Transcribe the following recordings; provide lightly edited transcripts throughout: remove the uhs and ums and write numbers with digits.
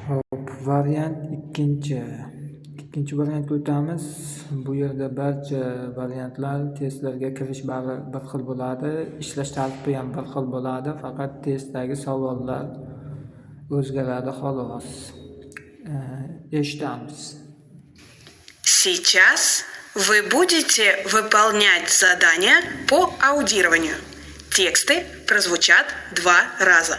Hop, variant ikkinchi variantga o'tamiz. Bu yerda barcha variantlar testlarga kirish bir xil bo'ladi, ishlash tartibi ham bir xil bo'ladi, faqat testdagi savollar o'zgaradi xolos. Eshitamiz. Сейчас вы будете выполнять задания по аудированию. Тексты прозвучат 2 раза.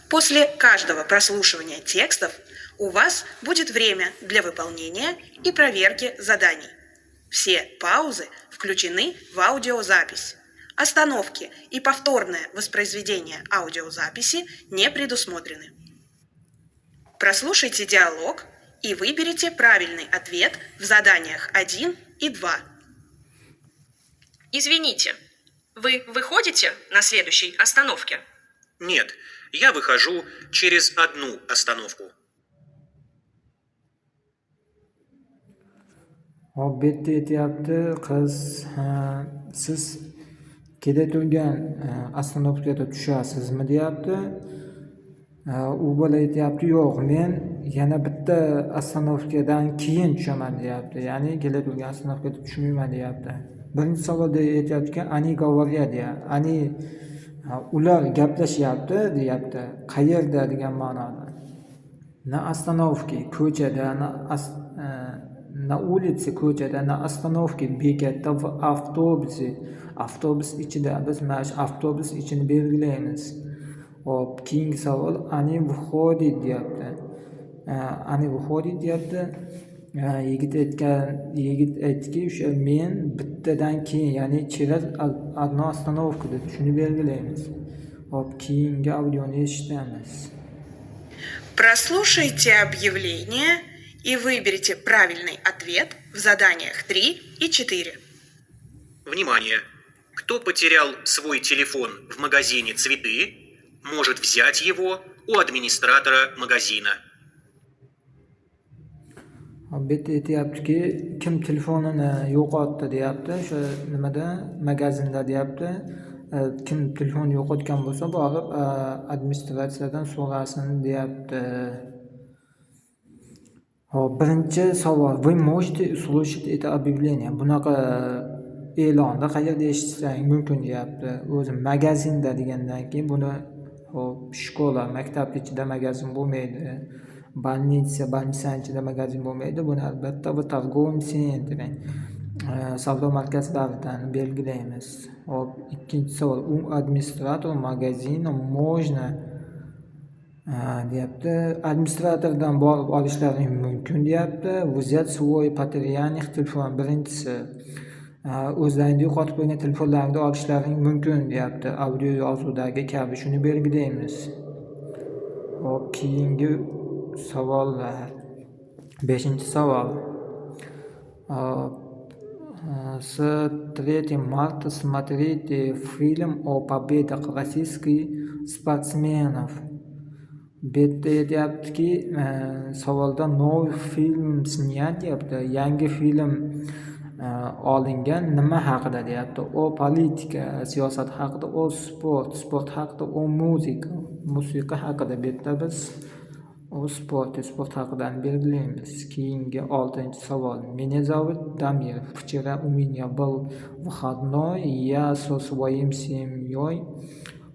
После каждого прослушивания текстов у вас будет время для выполнения и проверки заданий. Все паузы включены в аудиозапись. Остановки и повторное воспроизведение аудиозаписи не предусмотрены. Прослушайте диалог и выберите правильный ответ в заданиях 1 и 2. Извините, вы выходите на следующей остановке? Нет, я выхожу через одну остановку. Hop, bu yerda aytyapti, qiz, siz kelayotgan ostanovkada tushasizmi deyapti. U bola aytyapti, yo'q, men yana bitta ostanovkadan keyin tushaman deyapti. Ya'ni kelayotgan ostanovkada tushmayman deyapti. Birinchi savolda aytyaptiki, ani говорят, ani ular gaplashyapti deyapti. Qayerda degan ma'noda. Na ostanovka ko'chada, na улице ko'chada, na ostanovka bekatda va avtobus ichida. Biz mana shu avtobus ichini belgilaymiz. Hop, keyingi savol ani выходит deyapti. Ani выходит deyapti. Yigit aytdiki, o'sha men bittadan keyin, ya'ni через одну остановку deb shuni belgilaymiz. Hop, keyingi audioni eshitamiz. Прослушайте объявление и выберите правильный ответ в заданиях 3 и 4. Внимание! Кто потерял свой телефон в магазине «Цветы», может взять его у администратора магазина. Bu yerda aytyaptiki, kim telefonini yo'qotdi deyapti, o'sha nimada, magazinda deyapti. Kim telefonni yo'qotgan bo'lsa, borib administratsiyadan so'rasin deyapti. Hop, birinchi savol. Вы можете слушать это объявление? Bunaqa e'lonni qayerda eshitishing mumkin deyapti. O'zi magazinda degandan keyin buni hop, shkola, maktab ichida magazin bo'lmaydi. Больницаning ichida magazin bo'lmaydi. Buni albatta bu торговом центре, savdo markazlaridan belgilaymiz. Hop, ikkinchi savol. U administrator magazina можно deyapti. Administratordan borib olishlaring mumkin deyapti. Взять свой потерянный telefon. Birinchisi, o'zlaringda yo'qotib qo'ygan telefonlaringni olishlaring mumkin deyapti. Audio yozuvdagi kabi shuni belgilaymiz. Hop, keyingi savollar. 5-savol. С 3 марта смотрите фильм о победах российских спортсменов. Bu yerda aytyaptiki, savolda новый film снят deyapti. Yangi film olingan, nima haqida deyapti. O politika, siyosat haqida, o sport haqida, o musiqa haqida. Bu yerda biz o sport haqidan belgilaymiz. Keyingi 6-savol. Меня зовут Дамир. Вчера у меня был выходной, я со своей семьей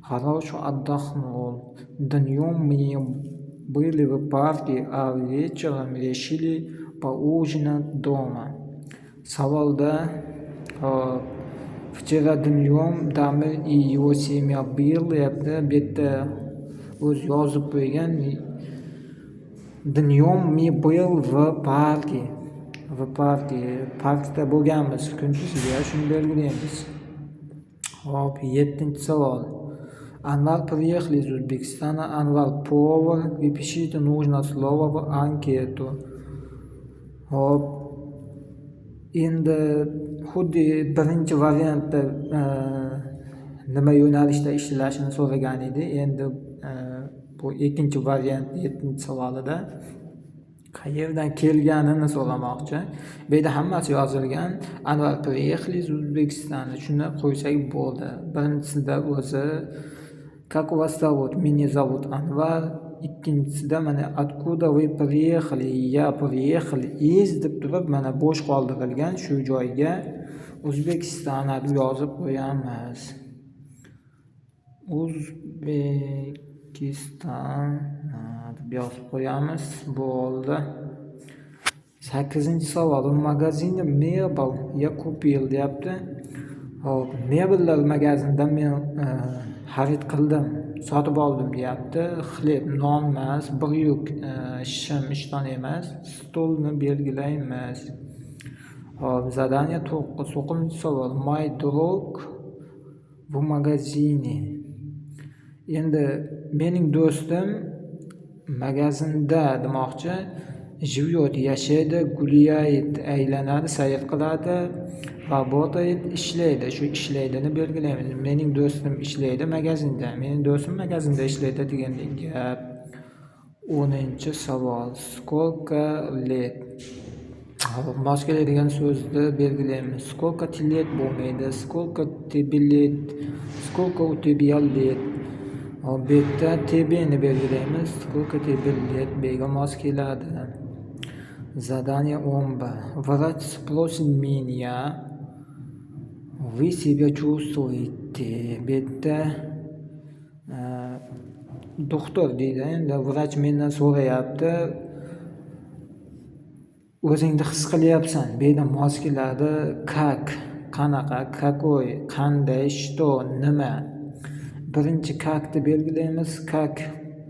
хорошо отдохнул. Днем мы были в парке, а вечером решили поужинать дома. Savolda вчера днем Дамир и его семья был deyapti. Bu yerda o'z yozib qo'ygan. Dnем мы был в парке. Parkda bo'lganmiz kunduziga, shuni belgilaymiz. Hop, 7-savol. Anvar приехал из Узбекистана. Anvar повар. Вы пишите нужное слово в анкету. Hop, endi xuddi birinchi variantda nima yo'nalishda ishlashini so'ragan edi. Endi bu ikkinchi variant 7-savolida qayerdan kelganini so'ramoqchi. Bu yerda hammasi yozilgan. Anvar приехал из Узбекистана. Shuni qo'ysak bo'ldi. Birinchisida o'zi как вас зовут? Меня зовут Anvar. ikkinchisida mana откуда вы приехали, я приехал из deb turib mana bo'sh qoldirilgan shu joyga O'zbekiston deb yozib qo'yamiz. O'zbekiston deb yozib qo'yamiz. Bo'ldi. 8-savol. В магазине mebel я купил deyapti. Hop, mebellar magazindan men xarid qildim, sotib oldim deyapti. Xleb, non emas, bir yuk shim, ishton emas, stolni belgilaymiz. Hop, zadание 9-savol. My drug в магазине. Endi mening do'stim magazinda demoqchi. Живет, yashaydi, гуляет, aylanadi, sayr qiladi, работает, ishlaydi. Shu ishlaydini belgilaymiz. Mening do'stim ishlaydi magazinda. Mening do'stim magazinda ishlaydi degandek gap. 10-savol. Сколько лет? Mos keladigan so'zni belgilaymiz. Сколько лет bo'lmaydi. Сколько тебе лет? Сколько у тебя лет? Bu yerda tebeni belgilaymiz. Сколько тебе лет? Bega mos keladi. Задание 11. Врач спросит меня, вы себя чувствуете? Bu yerda doktor deydi. Endi vrach mendan so'rayapti. O'zingni his qilyapsan? Bu yerda mos keladi. Как? Qanaqa? Какой? Qanday? Что? Nima? Birinchi kakni belgilaymiz. Kak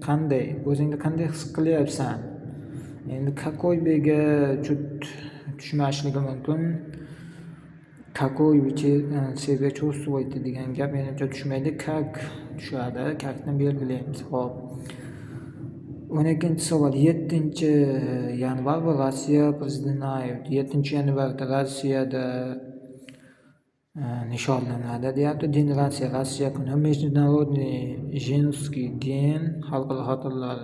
qanday? O'zingni qanday his qilyapsan? Endi какой bega tushmashligi mumkin. Какой себя чувствуете degan gap menimcha tushmaydi. Kak tushadi. Kakni belgilaymiz. Hop. 12-savol. 7-yanvar Rossiya prezidenti 7-yanvarda Rossiyada nishonlanadi deyapti. Din Rossiya kuni. Международный женский день, xalqaro xotinlar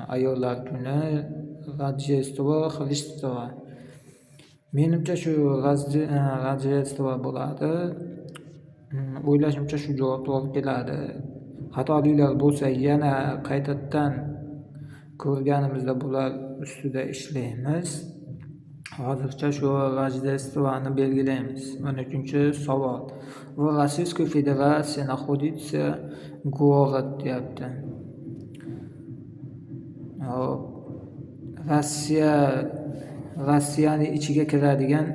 ayollar kuni. Rojdestvo Xristovo. Menimcha shu Rojdestvo bo'ladi. O'ylashimcha shu javob to'g'ri keladi. Xatoliklar bo'lsa yana qaytadan ko'rganimizda bular ustida ishlaymiz. Hozircha shu Rojdestvoni belgilaymiz. 13-savol. В Российской Федерации находится город deyapti. Rossiyani ichiga kiradigan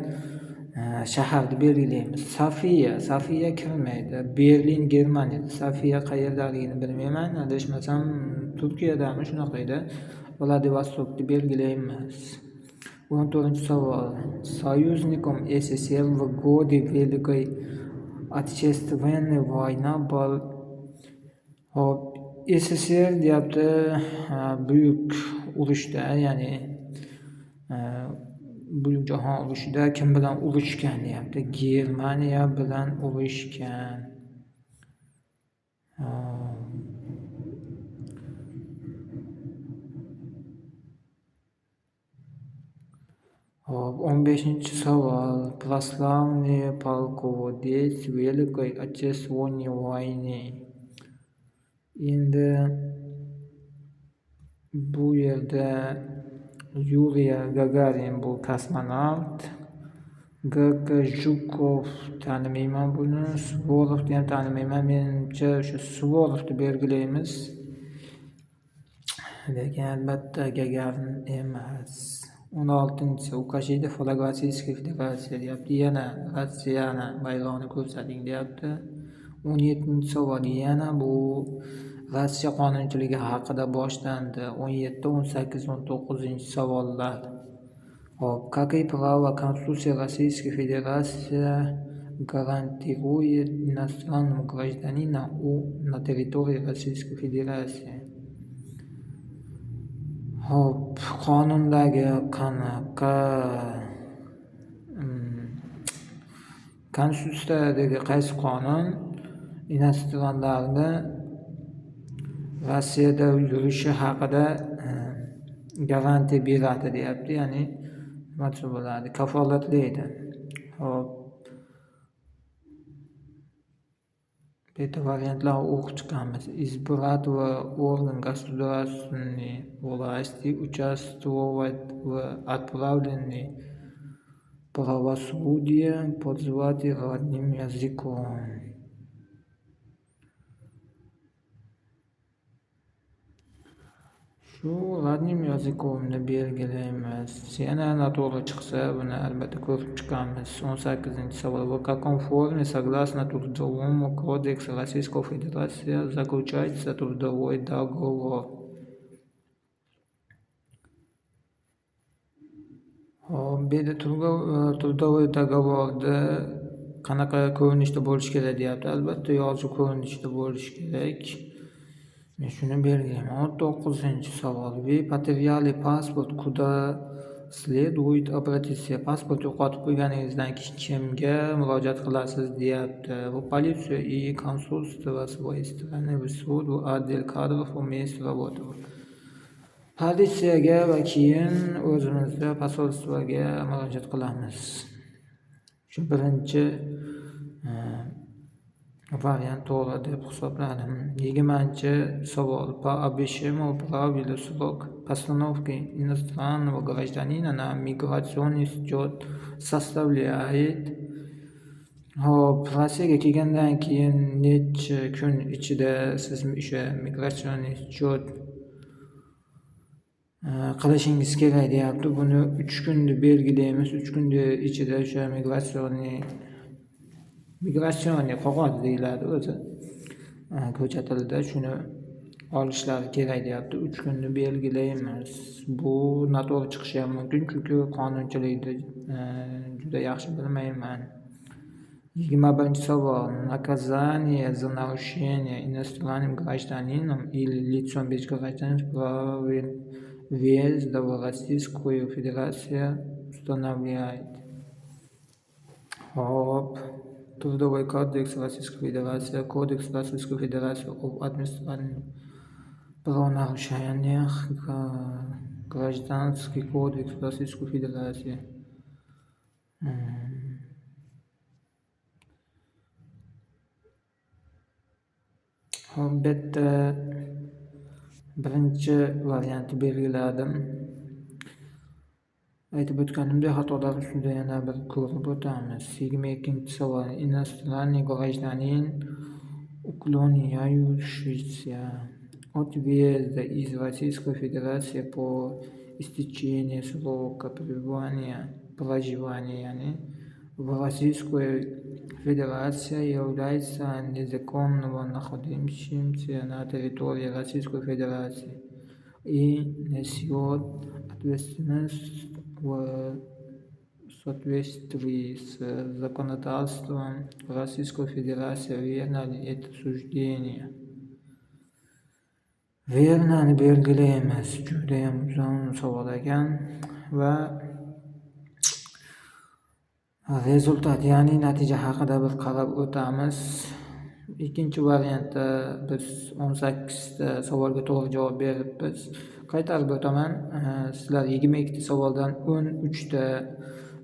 shaharni belgilaymiz. Sofiya kirmaydi. Berlin Germaniyada. Sofiya qayerdaligini bilmayman. Adashmasam Turkiyadami shunaqa edi. Vladivostokni belgilaymiz. 14-savol. Союзником СССР в годы Великой Отечественной войны был. Hop, SSR deyapti. Buyuk urushda, ya'ni Buyuk jahon urushida kim bilan urushgan deyapti. Germaniya bilan urushgan. Hop, 15-savol. Прославленный полководец Великой Отечественной войны. Endi bu yerda Yuriy Gagarin bu kosmonavt. G.K. Zhukov tanimayman buni. Suvorovni ham tanimayman. Menimcha o'sha Suvorovni belgilaymiz. Lekin albatta Gagarin emas. 16-si. Ukashida flag Rossiyskiy Federatsiya deyapti. Yana Rossiyani bayrog'ini ko'rsating deyapti. 17-savol. Yana bu Rossiya qonunchiligi haqida boshlandi. 17, 18, 19-savollar. Hop, какие права Конституция Российской Федерации гарантирует иностранному гражданину на территории Российской Федерации? Hop, qonundagi qanaqa Konstitutsiyadagi qaysi qonun inoslanlarni Rossiyada yurishi haqida garantiya beradi deyapti, ya'ni nima bo'ladi? Kafolatlaydi. Hop. Bitta variantlarni o'qib chiqamiz. Избирательные органы государственной власти участвовать в отправлении правосудия пользоваться родным языком. Shu родным языkomni belgilaymiz. Yana noto'g'ri chiqsa, buni albatta ko'rib chiqamiz. 18-savol. В каком форме, согласно Трудовому кодексу Российской Федерации, заключается трудовой договор? Hop, bu yerda trudовой doговорda qanaqa ko'rinishda bo'lishi kerak deyapti. Albatta yozuv ko'rinishida bo'lishi kerak. Men shuni belgilayman. 19-savol. Вы потеряли паспорт, куда следует обратиться? Pasport yo'qotib qo'yganingizdan keyin kimga murojaat qilasiz deyapti. Bu politsiya и консульство своей страны, в суд, в отдел кадров, в место работы. Politsiyaga va keyin o'zimizda posolstvoga murojaat qilamiz. Shu birinchi variant to'g'ri deb hisobladim. 20-savol. По обещанию правил срок постановки иностранного гражданина на миграционный счет составляет. Hop, Rossiyaga kelgandan keyin necha kun ichida siz o'sha migratsion счет qilishingiz kerak deyapti. Buni 3 kunni belgilaymiz. 3 kunni ichida o'sha migratsion qog'oz deyiladi o'zi. Ko'cha tilida shuni olishlari kerak deyapti. 3 kunni belgilaymiz. Bu noto'g'ri chiqishi ham mumkin, chunki qonunchilikni juda yaxshi bilmayman. 21-savol. Наказание за нарушение иностранным гражданином или лицом без гражданства правил въезда в Российскую Федерацию устанавливает. Hop. Трудовой кодекс Российской Федерации, Кодекс Российской Федерации об административных правонарушениях, Гражданский кодекс Российской Федерации. Bitta birinchi variantni belgiladim. Aytib o'tganimdek, xatolar ustida yana bir ko'rib o'tamiz. 22-savol. Иностранный гражданин, уклоняющийся от въезда из Российской Федерации по истечении срока проживания в Российской Федерации является незаконно находящимся на территории Российской Федерации и несет ответственность в соответствии с законодательством Российской Федерации. Верно ли это суждение? Vernani belgilaymiz. Judayam uzun savol ekan va rezultat, ya'ni natija haqida bir qarab o'tamiz. Ikkinchi variantda biz 18 ta savolga to'g'ri javob beribmiz. Qaytarib o'taman. Sizlar 22 ta savoldan 13 ta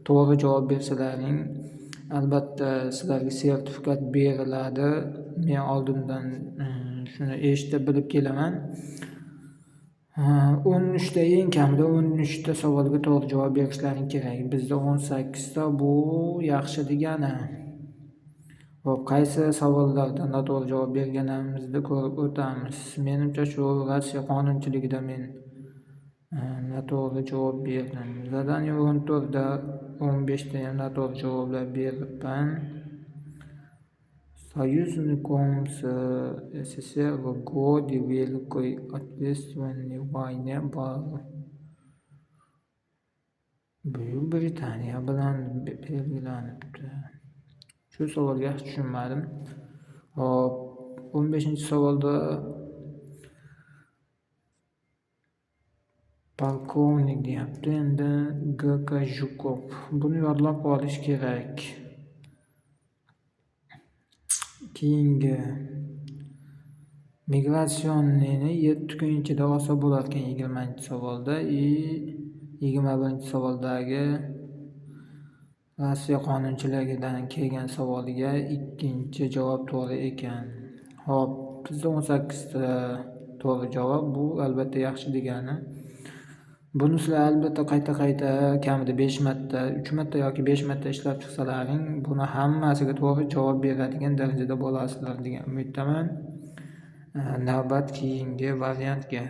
to'g'ri javob bersalaring, albatta sizlarga sertifikat beriladi. Men oldindan shuni eshitib bilib kelaman. 13 ta, eng kamida 13 ta savolga to'g'ri javob berishlaring kerak. Bizda 18 ta, bu yaxshi degani. Hop, qaysi savollarga noto'g'ri javob berganimizni ko'rib o'tamiz. Menimcha shu Rossiya qonunchiligida men noto'g'ri javob berdim. Zadaniya 14 da 15 ta ham noto'g'ri javoblar beribman. Союзником с СССР в годы Великой Отечественной войны был. Buyuk Britaniya bilan belgilanibdi. Shu savolga yaxshi tushunmadim. Hop, 15-savolda polkovnik deyapti. Endi GK Zhukov. Buni yodlab qolish kerak. Keyingi migratsionni 7 kun ichida olsa bo'lar ekan 20-savolda. 21-savoldagi Rossiya qonunchiligidan kelgan savoliga ikkinchi javob to'g'ri ekan. Hop, bizda 18 ta to'g'ri javob. Bu albatta yaxshi degani. Buni sizlar albatta qayta kamida 5 marta, 3 marta yoki 5 marta ishlab chiqsalaring, buni hammasiga to'g'ri javob beradigan darajada bo'lasizlar degan umiddaman. Navbat keyingi variantga.